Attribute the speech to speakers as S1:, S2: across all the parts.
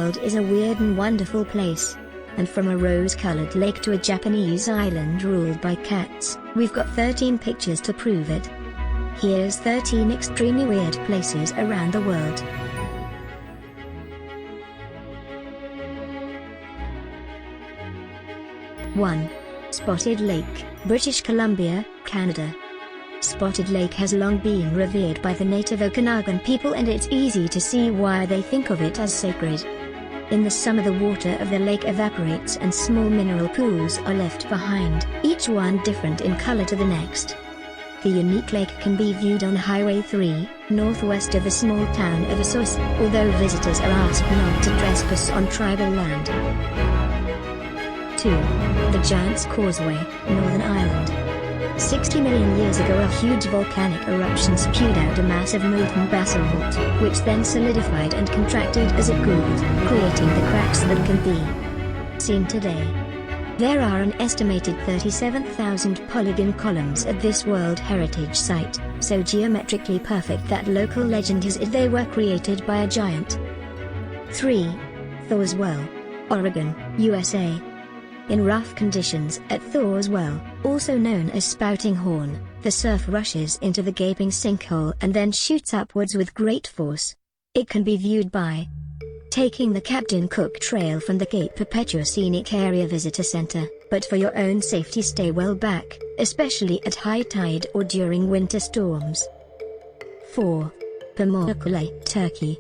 S1: world is a weird and wonderful place. And from a rose-colored lake to a Japanese island ruled by cats, we've got 13 pictures to prove it. Here's 13 extremely weird places around the world. One. Spotted Lake, British Columbia, Canada. Spotted Lake has long been revered by the native Okanagan people, and it's easy to see why they think of it as sacred. In the summer, the water of the lake evaporates and small mineral pools are left behind, each one different in color to the next. The unique lake can be viewed on Highway 3, northwest of the small town of Ossois, although visitors are asked not to trespass on tribal land. 2. The Giant's Causeway, Northern Ireland. 60 million years ago, a huge volcanic eruption spewed out a massive molten basalt, which then solidified and contracted as it cooled, creating the cracks that can be seen today. There are an estimated 37,000 polygon columns at this World Heritage Site, so geometrically perfect that local legend has it they were created by a giant. 3. Thor's Well, Oregon, USA. In rough conditions at Thor's Well, also known as Spouting Horn, the surf rushes into the gaping sinkhole and then shoots upwards with great force. It can be viewed by taking the Captain Cook Trail from the Cape Perpetua Scenic Area Visitor Center, but for your own safety stay well back, especially at high tide or during winter storms. 4. Pamukkale, Turkey.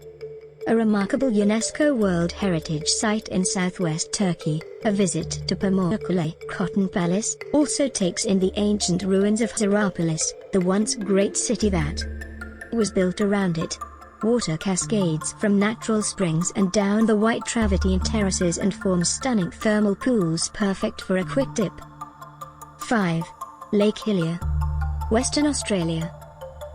S1: A remarkable UNESCO World Heritage Site in southwest Turkey, a visit to Pamukkale Cotton Palace also takes in the ancient ruins of Hierapolis, the once great city that was built around it. Water cascades from natural springs and down the white travertine terraces and forms stunning thermal pools perfect for a quick dip. 5. Lake Hillier, Western Australia.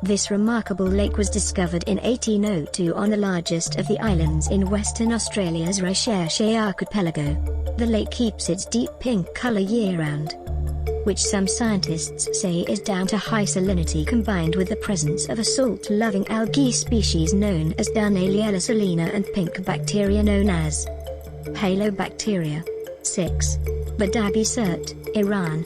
S1: This remarkable lake was discovered in 1802 on the largest of the islands in Western Australia's Recherche Archipelago. The lake keeps its deep pink color year-round, which some scientists say is down to high salinity combined with the presence of a salt-loving algae species known as Dunaliella salina and pink bacteria known as halobacteria. 6. Badabi Surt, Iran.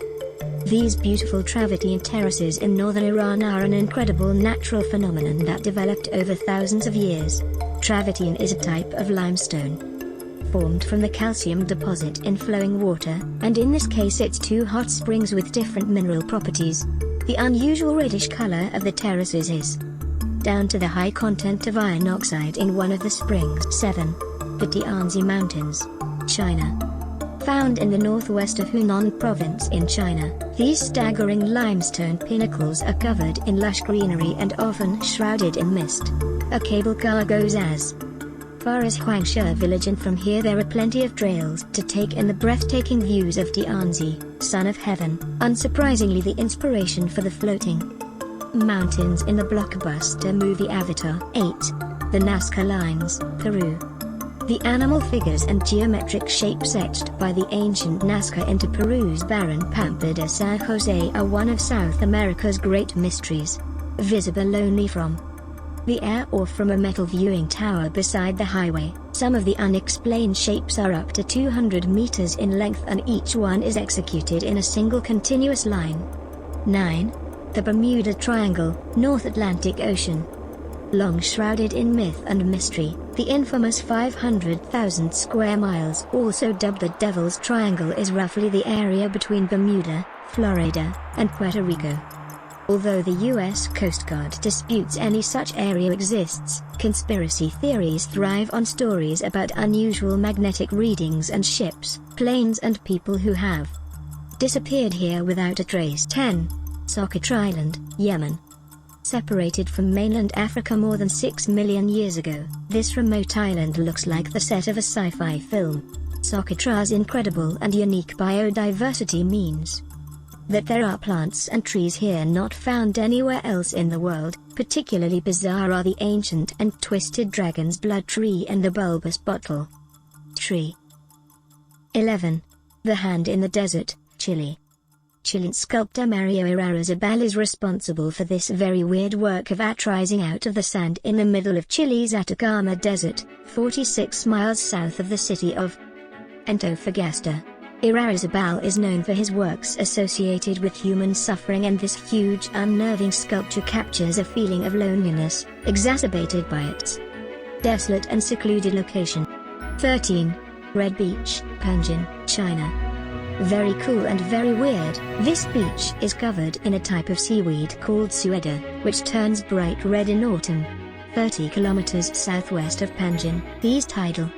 S1: These beautiful travertine terraces in northern Iran are an incredible natural phenomenon that developed over thousands of years. Travertine is a type of limestone formed from the calcium deposit in flowing water, and in this case it's two hot springs with different mineral properties. The unusual reddish color of the terraces is down to the high content of iron oxide in one of the springs. 7. The Tianzi Mountains, China. Found in the northwest of Hunan province in China, these staggering limestone pinnacles are covered in lush greenery and often shrouded in mist. A cable car goes as far as Huangshe village, and from here there are plenty of trails to take in the breathtaking views of Tianzi, Son of Heaven, unsurprisingly the inspiration for the floating mountains in the blockbuster movie Avatar. 8. The Nazca Lines, Peru. The animal figures and geometric shapes etched by the ancient Nazca into Peru's barren Pampa de San Jose are one of South America's great mysteries, visible only from the air or from a metal viewing tower beside the highway. Some of the unexplained shapes are up to 200 meters in length, and each one is executed in a single continuous line. 9. The Bermuda Triangle, North Atlantic Ocean. Long shrouded in myth and mystery, the infamous 500,000 square miles, also dubbed the Devil's Triangle, is roughly the area between Bermuda, Florida, and Puerto Rico. Although the U.S. Coast Guard disputes any such area exists, conspiracy theories thrive on stories about unusual magnetic readings and ships, planes and people who have disappeared here without a trace. 10. Socotra Island, Yemen. Separated from mainland Africa more than 6 million years ago, this remote island looks like the set of a sci-fi film. Socotra's incredible and unique biodiversity means that there are plants and trees here not found anywhere else in the world. Particularly bizarre are the ancient and twisted dragon's blood tree and the bulbous bottle tree. 11. The Hand in the Desert, Chile. Chilean sculptor Mario Irarrázaval is responsible for this very weird work of art rising out of the sand in the middle of Chile's Atacama Desert, 46 miles south of the city of Antofagasta. Irarrázaval is known for his works associated with human suffering, and this huge unnerving sculpture captures a feeling of loneliness, exacerbated by its desolate and secluded location. 13. Red Beach, Panjin, China. Very cool and very weird. This beach is covered in a type of seaweed called sueda, which turns bright red in autumn. 30 kilometers southwest of Panjin, these tidal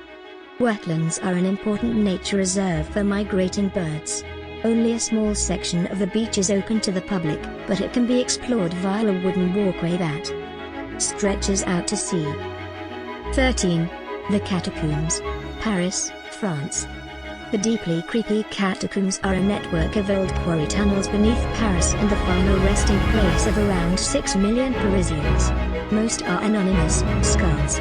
S1: wetlands are an important nature reserve for migrating birds. Only a small section of the beach is open to the public, but it can be explored via a wooden walkway that stretches out to sea. 13. The Catacombs, Paris, France. The deeply creepy catacombs are a network of old quarry tunnels beneath Paris and the final resting place of around 6 million Parisians. Most are anonymous skulls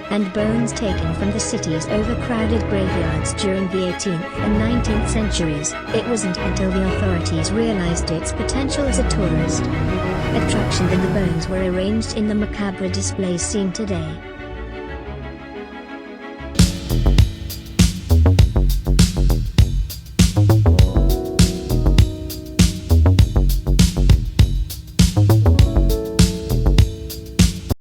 S1: and bones taken from the city's overcrowded graveyards during the 18th and 19th centuries. It wasn't until the authorities realized its potential as a tourist attraction that the bones were arranged in the macabre displays seen today.